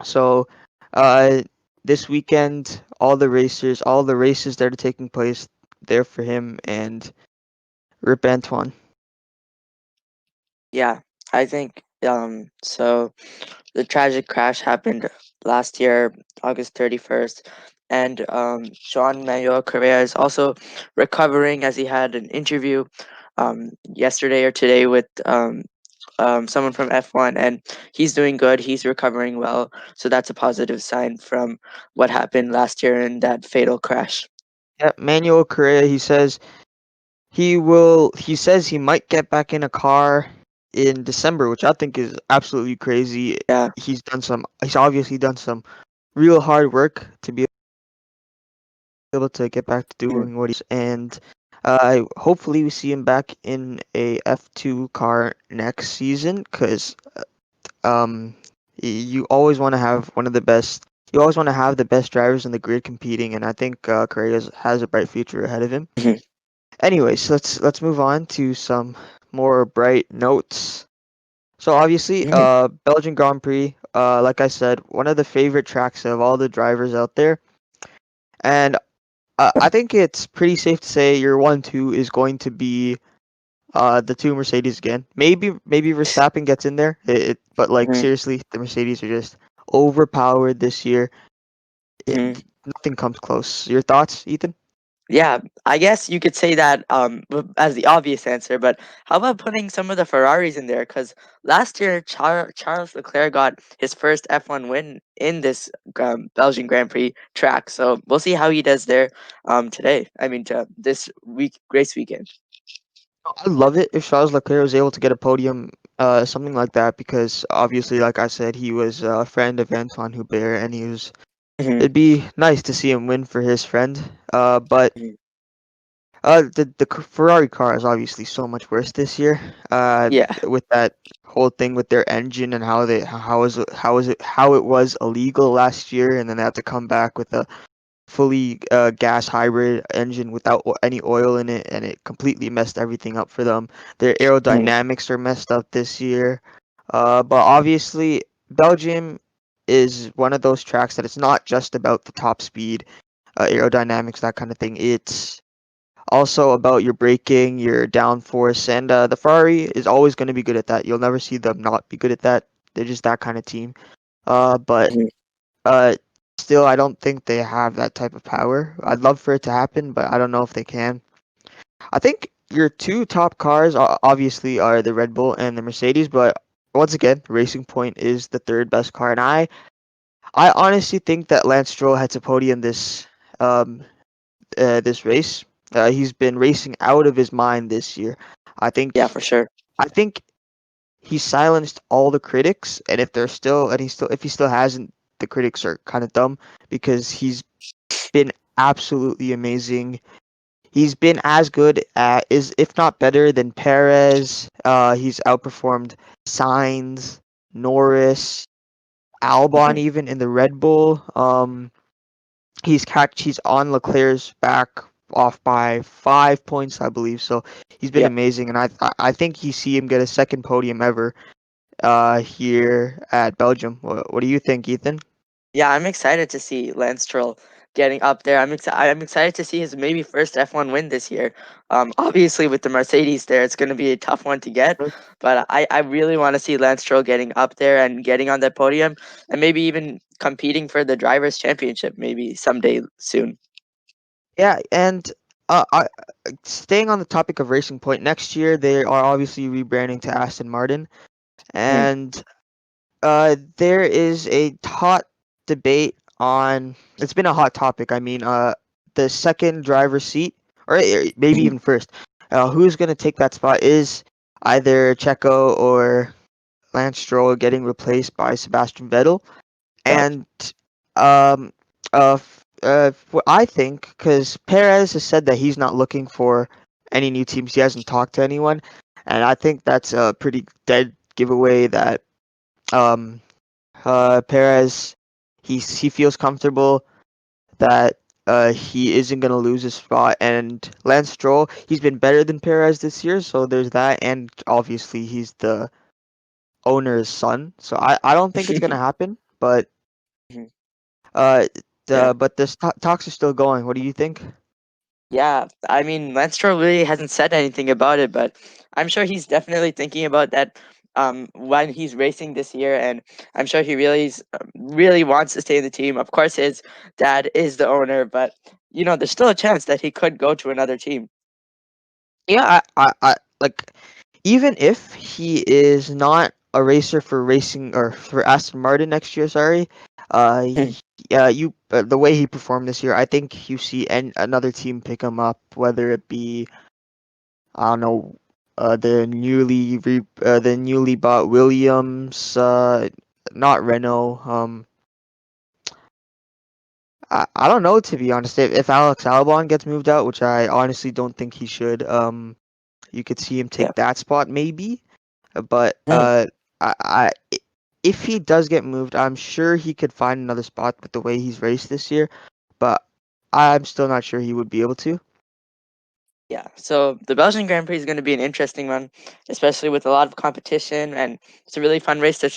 So, uh, this weekend, all the races that are taking place there for him, and Rip Antoine. Yeah, I think so the tragic crash happened last year, August 31st, and Jean Manuel Correa is also recovering as he had an interview yesterday or today with someone from F1, and he's doing good. He's recovering well, so that's a positive sign from what happened last year in that fatal crash. Yeah, Manuel Correa. He says he might get back in a car in December, which I think is absolutely crazy. Yeah. He's obviously done some real hard work to be able to get back to Mhm. doing what he's, and hopefully we see him back in a F2 car next season, because um you always want to have one of the best. You always want to have the best drivers in the grid competing, and I think Correa has a bright future ahead of him. Mhm. Anyways, let's move on to some more bright notes. So obviously, Mhm. Belgian Grand Prix, like I said, one of the favorite tracks of all the drivers out there, and I think it's pretty safe to say your 1-2 is going to be the two Mercedes again. Maybe Verstappen gets in there, but like Mhm. seriously, the Mercedes are just overpowered this year. Mhm. Nothing comes close. Your thoughts, Ethan? Yeah, I guess you could say that as the obvious answer, but how about putting some of the Ferraris in there? Because last year, Charles Leclerc got his first F1 win in this Belgian Grand Prix track. So we'll see how he does there today. I mean, this race weekend. I love it if Charles Leclerc was able to get a podium, something like that, because obviously, like I said, he was a friend of Antoine Hubert, and Mhm. it'd be nice to see him win for his friend. But Mhm. the Ferrari car is obviously so much worse this year. Yeah. With that whole thing with their engine, and how it was illegal last year, and then they had to come back with a fully gas hybrid engine without any oil in it, and it completely messed everything up for them. Their Mhm. aerodynamics are messed up this year. But obviously, Belgium is one of those tracks that it's not just about the top speed, aerodynamics, that kind of thing. It's also about your braking, your downforce, and the Ferrari is always going to be good at that. You'll never see them not be good at that. They're just that kind of team. But Mhm. uh, still, I don't think they have that type of power. I'd love for it to happen, but I don't know if they can. I think your two top cars obviously are the Red Bull and the Mercedes, but once again, Racing Point is the third best car, and I honestly think that Lance Stroll had to podium um this race. He's been racing out of his mind this year. I think Yeah, for sure. I think he silenced all the critics, and if he still hasn't, the critics are kind of dumb, because he's been absolutely amazing. He's been as good at, is if not better than Perez. He's outperformed Sainz, Norris, Albon, Mhm. even in the Red Bull. He's on Leclerc's back off by 5 points, I believe. So he's been Yeah. amazing, and I think you see him get a second podium ever here at Belgium. What do you think, Ethan? Yeah, I'm excited to see Lance Stroll getting up there. I'm excited to see his maybe first F1 win this year. Obviously with the Mercedes there, it's going to be a tough one to get, but I really want to see Lance Stroll getting up there and getting on that podium, and maybe even competing for the drivers' championship maybe someday soon. Yeah, and I staying on the topic of Racing Point, next year they are obviously rebranding to Aston Martin, and there is a hot debate on. It's been a hot topic. I mean, the second driver seat, or maybe Mhm. even first. Who's gonna take that spot? Is either Checo or Lance Stroll getting replaced by Sebastian Vettel? Gotcha. And um, what I think, because Perez has said that he's not looking for any new teams. He hasn't talked to anyone, and I think that's a pretty dead giveaway that um, Perez he feels comfortable that he isn't gonna lose his spot. And Lance Stroll, he's been better than Perez this year, so there's that. And obviously he's the owner's son, so I don't think it's gonna happen. But Mhm. uh, Yeah. but the talks are still going. What do you think? Yeah, I mean, Lance Stroll really hasn't said anything about it, but I'm sure he's definitely thinking about that when he's racing this year, and I'm sure he really wants to stay in the team. Of course, his dad is the owner, but there's still a chance that he could go to another team. Yeah, I like even if he is not a racer for racing or for Aston Martin next year, sorry, Hmm. the way he performed this year, I think you see another team pick him up, whether it be I don't know, the newly bought Williams, not Renault. I don't know, to be honest. If Alex Albon gets moved out, which I honestly don't think he should, you could see him Yeah. take that spot maybe. But Hmm. if he does get moved, I'm sure he could find another spot with the way he's raced this year. But I'm still not sure he would be able to. Yeah, so the Belgian Grand Prix is going to be an interesting one, especially with a lot of competition, and it's a really fun race to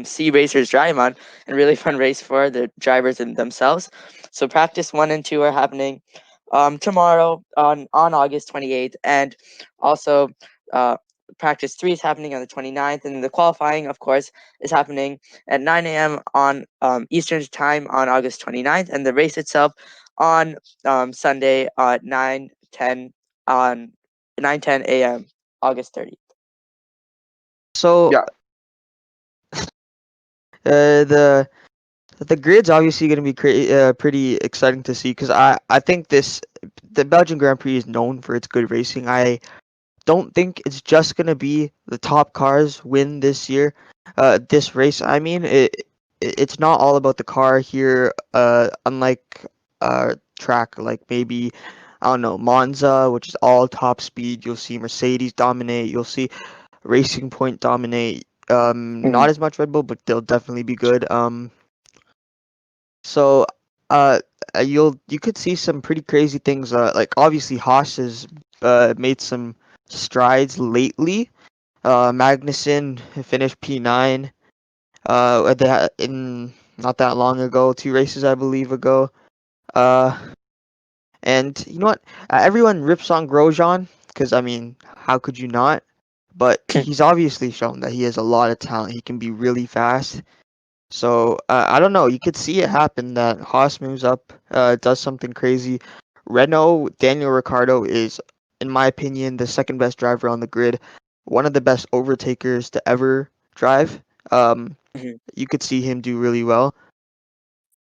see racers drive on, and really fun race for the drivers in themselves. So practice 1 and 2 are happening tomorrow on August 28th, and also uh, practice 3 is happening on the 29th, and the qualifying, of course, is happening at 9 a.m. on Eastern Time on August 29th, and the race itself on Sunday at 9:10 on 9:10 a.m. August 30th. So Yeah. the grid's obviously going to be pretty exciting to see because I think the Belgian Grand Prix is known for its good racing. I don't think it's just going to be the top cars win this year. This race, I mean, it's not all about the car here. Unlike track like maybe I don't know Monza, which is all top speed. You'll see Mercedes dominate. You'll see Racing Point dominate. Mhm. Not as much Red Bull, but they'll definitely be good. So, uh, you could see some pretty crazy things. Like obviously Haas has made some strides lately. Magnussen finished P9. In not that long ago, 2 races I believe ago. Uh, and you know what? Everyone rips on Grosjean because I mean, how could you not? But he's obviously shown that he has a lot of talent. He can be really fast. So I don't know. You could see it happen that Haas moves up, does something crazy. Renault, Daniel Ricciardo is, in my opinion, the second best driver on the grid. One of the best overtakers to ever drive. Um, Mhm. you could see him do really well.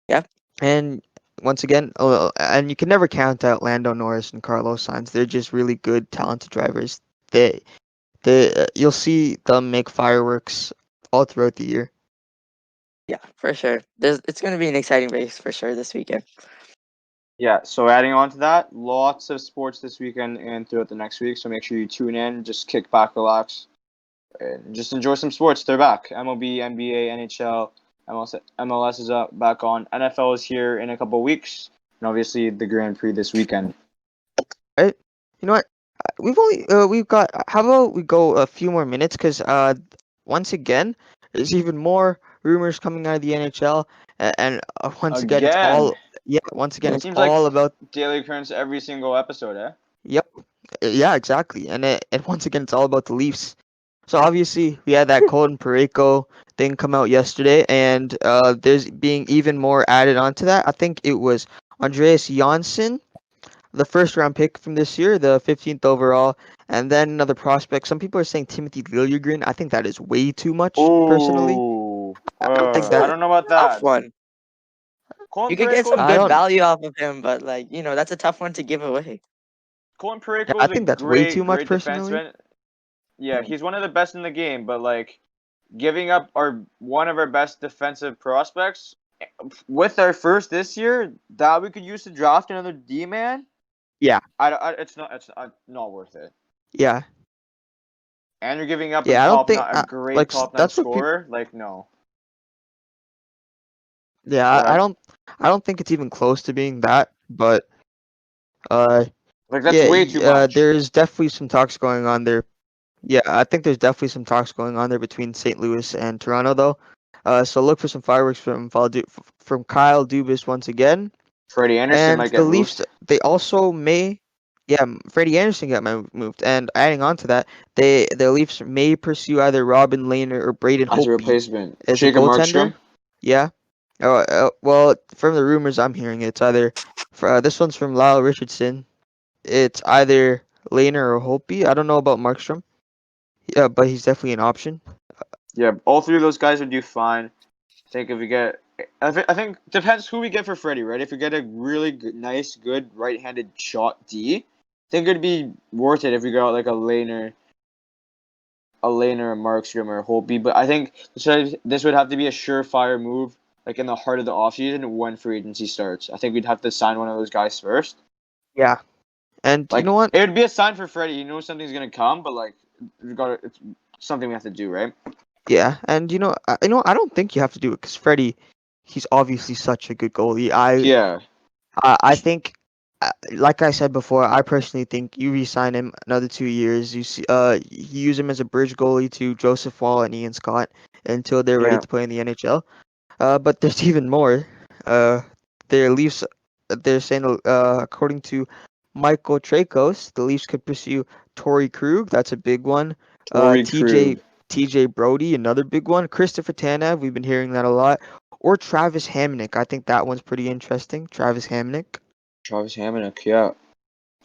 Yeah, And once again, and you can never count out Lando Norris and Carlos Sainz. They're just really good, talented drivers. You'll see them make fireworks all throughout the year. yeah, for sure. It's going to be an exciting race for sure this weekend. Yeah, so adding on to that, lots of sports this weekend and throughout the next week. So make sure you tune in, just kick back, relax, and just enjoy some sports. They're back. MLB, NBA, NHL, MLS is up, back on. NFL is here in a couple of weeks, and obviously the Grand Prix this weekend. Right? You know what? We've got. How about we go a few more minutes? Because once again, there's even more rumors coming out of the NHL, and once again, it's Again, all yeah. Once again, it's seems like all about daily occurrence every single episode, eh? yep, yeah, exactly. And once again, it's all about the Leafs. So obviously, we had that Colton Parayko thing come out yesterday, and there's being even more added onto that. I think it was Andreas Janssen. the first round pick from this year, the 15th overall, and then another prospect. Some people are saying Timothy Liljegren. I think that is way too much, personally. Ooh, I think I that don't know about Tough that. one. Colin You could get Parayko's some I good don't. value off of him, but like, that's a tough one to give away. Colin Yeah, I Parayko's a think that's way too great, much, great personally. defenseman. Yeah, Mm. he's one of the best in the game, but like giving up our one of our best defensive prospects with our first this year that we could use to draft another D man. Yeah, Not worth it. yeah, And you're giving up yeah. I don't think a great like top nine that's what people. scorer. Like no. Yeah, Go I ahead. don't. I don't think it's even close to being that, but uh, Like that's yeah, way too much. there's definitely some talks going on there. Yeah, I think there's definitely some talks going on there between St. Louis and Toronto, though. So look for some fireworks from Kyle Dubas once again. Freddie Anderson And might the get Leafs, moved they also may, yeah, Freddie Anderson got moved. And adding on to that, the Leafs may pursue either Robin Lehner or Braden as a Holtby replacement. as a Jacob goaltender. Markstrom. Yeah. Well, from the rumors I'm hearing, it's either this one's from Lyle Richardson. It's either Lehner or Holtby. I don't know about Markstrom. Yeah, but he's definitely an option. Yeah, all three of those guys would do fine. I think if we get, I think depends who we get for Freddie, right? If we get a really good, nice, good right-handed shot D, I think it'd be worth it if we got like a Lane or a Markstrom or a Holtby. But I think this would have to be a surefire move, like in the heart of the offseason when free agency starts. I think we'd have to sign one of those guys first. Yeah. And you Like know what? it would be a sign for Freddie. You know something's gonna come, but like we got it's something we have to do, right? Yeah, and I don't think you have to do it because Freddie, he's obviously such a good goalie. Yeah, I think, like I said before, I personally think you re-sign him another 2 years. You use him as a bridge goalie to Joseph Wall and Ian Scott until they're ready yeah. to play in the NHL. But there's even more. Uh, their Leafs, they're saying, according to Michael Tracos, the Leafs could pursue Torrey Krug. That's a big one. Uh, Torrey TJ Krug. TJ Brody, another big one. Christopher Tanev, we've been hearing that a lot. Or Travis Hamonic. I think that one's pretty interesting. Travis Hamonic. Travis Hamonic, yeah.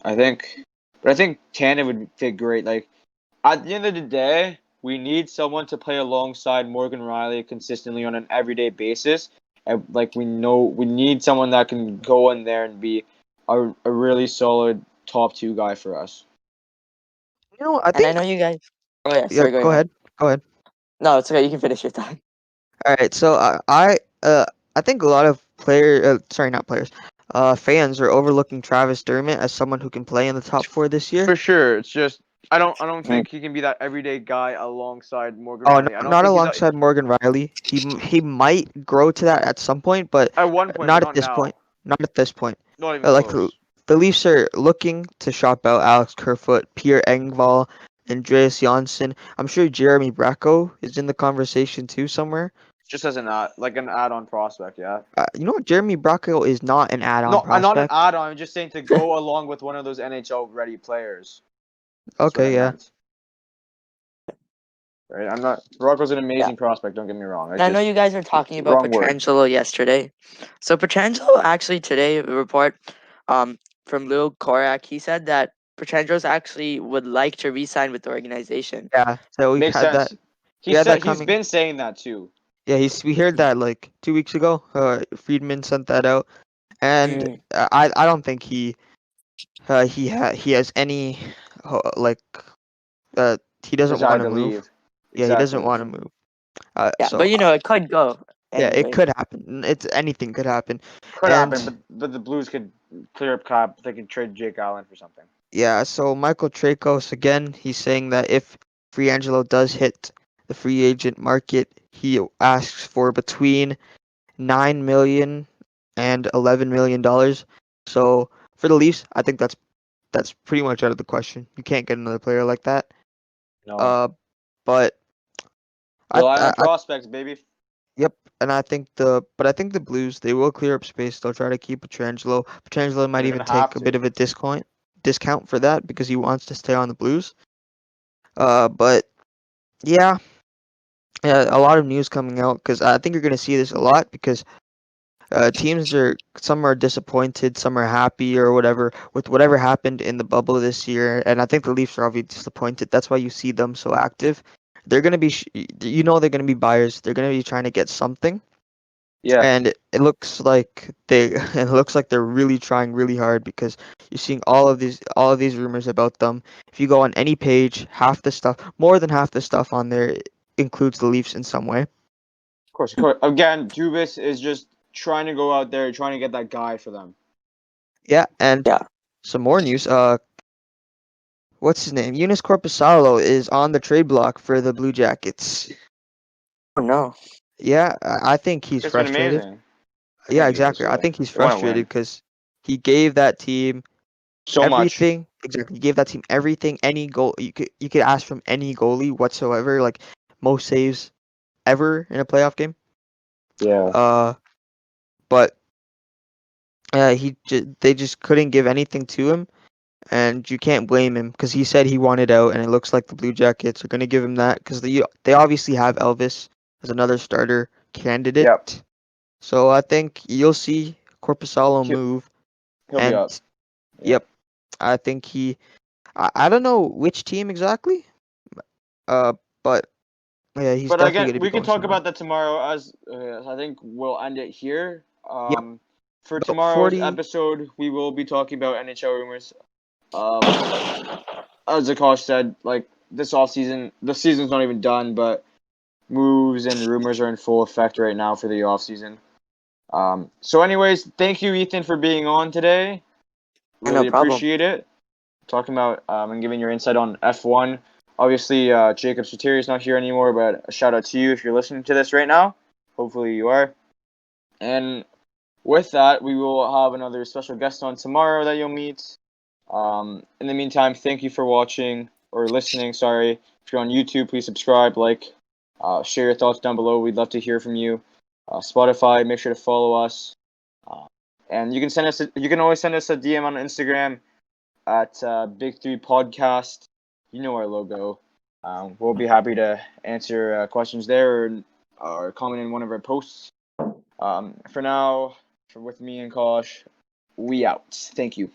I think, but I think Tannen would fit great. Like at the end of the day, we need someone to play alongside Morgan Riley consistently on an everyday basis. And like we know, we need someone that can go in there and be a really solid top two guy for us. I And I know think. you guys. Oh yeah, Yeah, sorry, go go ahead. ahead. Go ahead. No, it's okay. You can finish your thought. All right. So I think a lot of sorry, not players, fans are overlooking Travis Dermott as someone who can play in the top four this year. For sure, it's just I don't Mm. think he can be that everyday guy alongside Morgan Oh, Riley. I don't not think he's alongside Morgan Riley. He might grow to that at some point, but at one point, but not at not this point. now. Not at this point. Not even Like the close. Leafs are looking to shop out Alex Kerfoot, Pierre Engvall, Andreas Janssen. I'm sure Jeremy Bracco is in the conversation too somewhere. Just as an like an add-on prospect, yeah. You know what? Jeremy Bracco is not an add-on No, I'm not an prospect. add-on. I'm just saying to go along with one of those NHL ready players. That's what I Okay, yeah. meant. Right? I'm not. Rocco's an Yeah. amazing prospect. Don't get me wrong. And It's I know just you guys are talking about wrong word. Petrangelo yesterday. So Petrangelo actually today a report from Lou Korak, he said that Petrangelo's actually would like to re-sign with the organization. Yeah. So we've Makes had that. sense. We had that He's coming. been saying that too. Yeah, we heard that like 2 weeks ago. Friedman sent that out, and Mm, I don't think he has any like he doesn't want Decided to to move. leave. Yeah, he doesn't Exactly. want to move. yeah, So but it could go yeah, it anyways. could happen. It's anything could happen, Could happen, and but the Blues could clear up cap. They could trade Jake Allen for something. yeah. So Michael Tracos again, he's saying that if Friangelo does hit the free agent market, he asks for between 9 million and $11 million. So for the Leafs, I think that's pretty much out of the question. You can't get another player like that. No. Uh, but Rely on I prospects, baby. yep, and I think the Blues they will clear up space. They'll try to keep Petrangelo. Petrangelo might They're even gonna have take a bit to. of a discount for that because he wants to stay on the Blues. But yeah, yeah, a lot of news coming out because I think you're gonna see this a lot because teams are some are disappointed, some are happy or whatever with whatever happened in the bubble this year, and I think the Leafs are obviously disappointed. That's why you see them so active. They're gonna be, they're gonna be buyers. They're gonna be trying to get something, Yeah, and it looks like it looks like they're really trying really hard because you're seeing all of these rumors about them. If you go on any page, more than half the stuff on there includes the Leafs in some way. of course, of course. Again, Dubas is just trying to go out there, trying to get that guy for them. Yeah, and Yeah. some more news. What's his name? Eunice Corpusalo is on the trade block for the Blue Jackets. Oh no. Yeah, I think he's It's been frustrated. amazing. I Yeah, think he is as exactly. I well. think he's They want to frustrated win because he gave that team so much. everything. Exactly. He gave that team everything, any goal you could ask from any goalie whatsoever, like most saves ever in a playoff game. Yeah. Uh, but they just couldn't give anything to him, and you can't blame him because he said he wanted out, and it looks like the Blue Jackets are gonna give him that because they obviously have Elvis as another starter Yep. candidate. So I think you'll see Corpusalo He'll, move, he'll be and up. Yeah. yep, I think I don't know which team exactly, but yeah, he's But definitely again, gonna be we could going talk somewhere. about that tomorrow. As I think we'll end it here. Yep, For about tomorrow's 40. episode, we will be talking about NHL rumors. As Akash said, like this off season, the season's not even done, but moves and rumors are in full effect right now for the off season. So, anyways, thank you, Ethan, for being on today. No Really problem. appreciate it. Talking about and giving your insight on F1. Obviously, Jacob Satiri is not here anymore, but a shout out to you if you're listening to this right now. Hopefully, you are. And with that, we will have another special guest on tomorrow that you'll meet. In the meantime, thank you for watching or listening. Sorry. If you're on YouTube, please subscribe, like, share your thoughts down below. We'd love to hear from you. Spotify, make sure to follow us. And you can you can always send us a DM on Instagram at Big Three Podcast. You know our logo. We'll be happy to answer questions there or comment in one of our posts. For now, with me and Kosh, we out. Thank you.